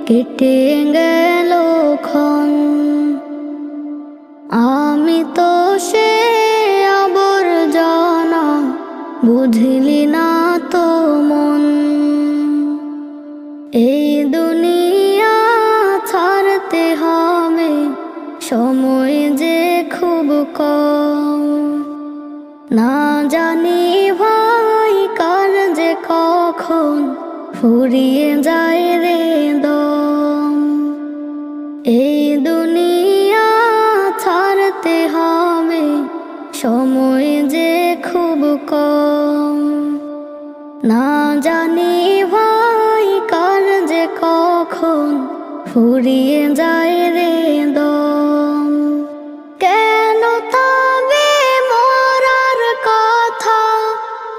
কেটে গেল ক্ষণ। আমি তো সে আবর্জনা, বুঝলি না তো মন। এই দুনিয়া ছাড়তে হবে, সময় যে খুব কম। না জানি ভাই কার যে কখন ফুরিয়ে যায় রে দম। এই দুনিয়া ছাড়তে হবে, সময় যে খুব কম। না জানি ভাই কার যে কখন ফুরিয়ে যায় রে দম।